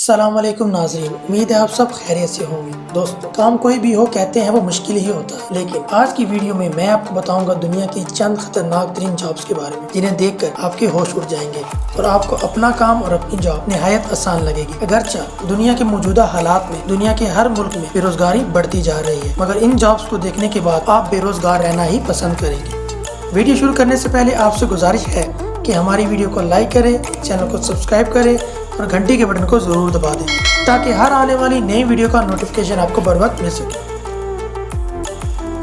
अस्सलाम वालेकुम नाज़रीन, उम्मीद है आप सब खैरियत से होंगे। दोस्तों, काम कोई भी हो कहते हैं वो मुश्किल ही होता है, लेकिन आज की वीडियो में मैं आपको बताऊंगा दुनिया की चंद खतरनाक तरीन जॉब्स के बारे में जिन्हें देखकर आपके होश उड़ जाएंगे और आपको अपना काम और अपनी जॉब निहायत आसान लगेगी। अगरचे दुनिया के मौजूदा हालात में दुनिया के हर मुल्क में बेरोजगारी बढ़ती जा रही है, मगर इन जॉब्स को देखने के बाद आप बेरोजगार रहना ही पसंद करेंगे। वीडियो शुरू करने से पहले आपसे गुजारिश है कि हमारी वीडियो को लाइक करें, चैनल को सब्सक्राइब करें और घंटी के बटन को जरूर दबा दें ताकि हर आने वाली नई वीडियो का नोटिफिकेशन आपको बर वक्त मिल सके।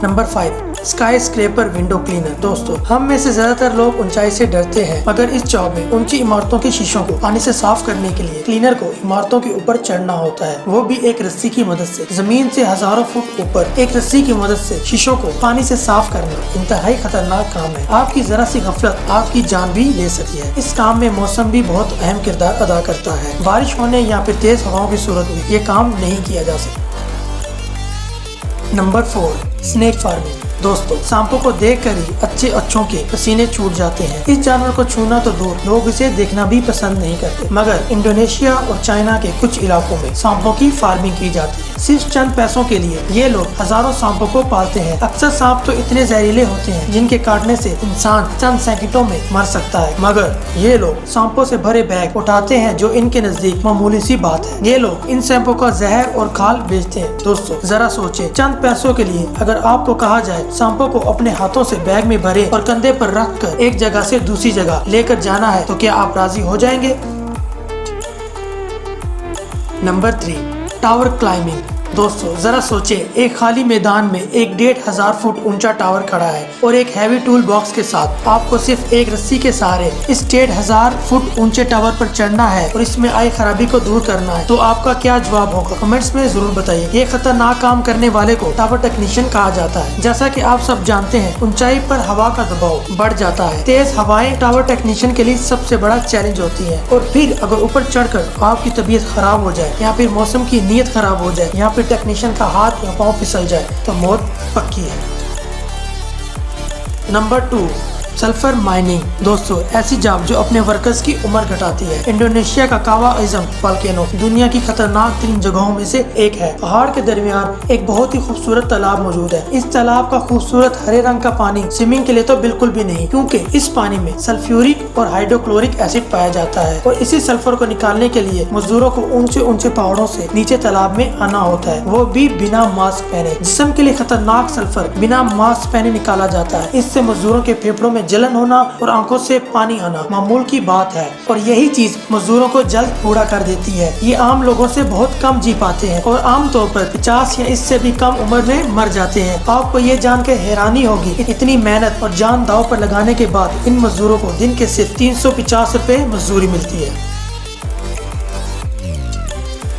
Number 5, sky scraper window cleaner. दोस्तों, हम में से ज्यादातर लोग ऊंचाई से डरते हैं, मगर इस जॉब में ऊंची इमारतों के शीशों को पानी से साफ करने के लिए क्लीनर को इमारतों के ऊपर चढ़ना होता है, वो भी एक रस्सी की मदद से। जमीन से हजारों फुट ऊपर एक रस्सी की मदद से शीशों को पानी से साफ करना इंतहाई खतरनाक काम है। आपकी जरा सी गफलत आपकी जान भी ले सकती है। इस काम में मौसम भी बहुत अहम किरदार अदा करता है। बारिश होने या फिर तेज हवाओं की सूरत में ये काम नहीं किया जा सकता। Number 4, snake farming. दोस्तों, सांपों को देखकर ही अच्छों के पसीने छूट जाते हैं। इस जानवर को छूना तो दूर, लोग इसे देखना भी पसंद नहीं करते, मगर इंडोनेशिया और चाइना के कुछ इलाकों में सांपों की फार्मिंग की जाती है। सिर्फ चंद पैसों के लिए ये लोग हजारों सांपों को पालते हैं। अक्सर सांप तो इतने जहरीले होते हैं जिनके काटने से इंसान चंद सेकंडों में मर सकता है, मगर ये लोग सांपों से भरे बैग उठाते हैं जो इनके नजदीक मामूली सी बात है। ये लोग इन सांपों का जहर और खाल बेचते हैं। दोस्तों, जरा सोचे, चंद पैसों के लिए अगर आपको कहा जाए सांपों को अपने हाथों से बैग में भरे और कंधे पर रख कर एक जगह से दूसरी जगह लेकर जाना है, तो क्या आप राजी हो जाएंगे? Number 3, tower climbing. दोस्तों, जरा सोचे, एक खाली मैदान में एक 1500 फुट ऊंचा टावर खड़ा है और एक हैवी टूल बॉक्स के साथ आपको सिर्फ एक रस्सी के सहारे इस 1500 फुट ऊंचे टावर पर चढ़ना है और इसमें आई खराबी को दूर करना है, तो आपका क्या जवाब होगा? कमेंट्स में जरूर बताइए। ये खतरनाक काम करने वाले को टावर टेक्नीशियन कहा जाता है। जैसा कि आप सब जानते हैं, ऊंचाई पर हवा का दबाव बढ़ जाता है। तेज हवाएं टावर टेक्नीशियन के लिए सबसे बड़ा चैलेंज होती है, और फिर अगर ऊपर चढ़कर आपकी तबीयत खराब हो जाए या फिर मौसम की नीयत खराब हो जाए या टेक्नीशियन का हाथ या पांव फिसल जाए तो मौत पक्की है। Number 2, sulphur mining. दोस्तों, ऐसी जॉब जो अपने वर्कर्स की उम्र घटाती है। इंडोनेशिया का कावा आजम वोल्केनो दुनिया की खतरनाक 3 जगहों में से एक है। पहाड़ के दरमियान एक बहुत ही खूबसूरत तालाब मौजूद है। इस तालाब का खूबसूरत हरे रंग का पानी स्विमिंग के लिए तो बिल्कुल भी नहीं, क्योंकि इस पानी में सल्फ्यूरिक और हाइड्रोक्लोरिक एसिड पाया जाता है, और इसी सल्फर को निकालने के लिए मजदूरों को ऊंचे ऊंचे पहाड़ों से नीचे तालाब में आना होता है, वो भी बिना मास्क पहने। जिस्म के लिए खतरनाक सल्फर बिना मास्क पहने निकाला जाता है। इससे मजदूरों के फेफड़ों में जलन होना और आंखों से पानी आना मामूल की बात है, और यही चीज मजदूरों को जल्द बूढ़ा कर देती है। ये आम लोगों से बहुत कम जी पाते हैं और आमतौर पर 50 या इससे भी कम उम्र में मर जाते हैं। आपको ये जानकर हैरानी होगी, इतनी मेहनत और जान दांव पर लगाने के बाद इन मजदूरों को दिन के सिर्फ 350 रुपए मजदूरी मिलती है।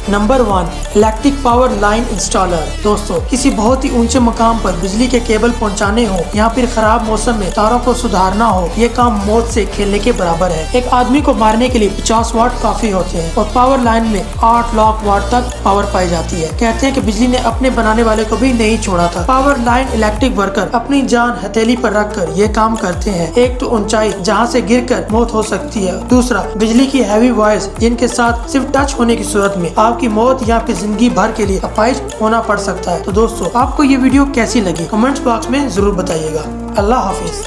Number 1, electric power line installer. दोस्तों, किसी बहुत ही ऊंचे मकाम पर बिजली के केबल पहुंचाने हो या फिर खराब मौसम में तारों को सुधारना हो, ये काम मौत से खेलने के बराबर है। एक आदमी को मारने के लिए 50 वाट काफी होते हैं और पावर लाइन में 8 लाख वाट तक पावर पाई जाती है। कहते हैं कि बिजली ने अपने बनाने वाले को भी नहीं छोड़ा था। पावर लाइन इलेक्ट्रिक वर्कर अपनी जान हथेली पर रख कर ये काम करते हैं। एक तो ऊंचाई जहाँ से गिर कर मौत हो सकती है, दूसरा बिजली की हैवी वायर्स जिनके साथ सिर्फ टच होने की सूरत में की मौत या फिर जिंदगी भर के लिए अपाहिज होना पड़ सकता है। तो दोस्तों, आपको ये वीडियो कैसी लगी? कमेंट्स बॉक्स में जरूर बताइएगा। अल्लाह हाफिज।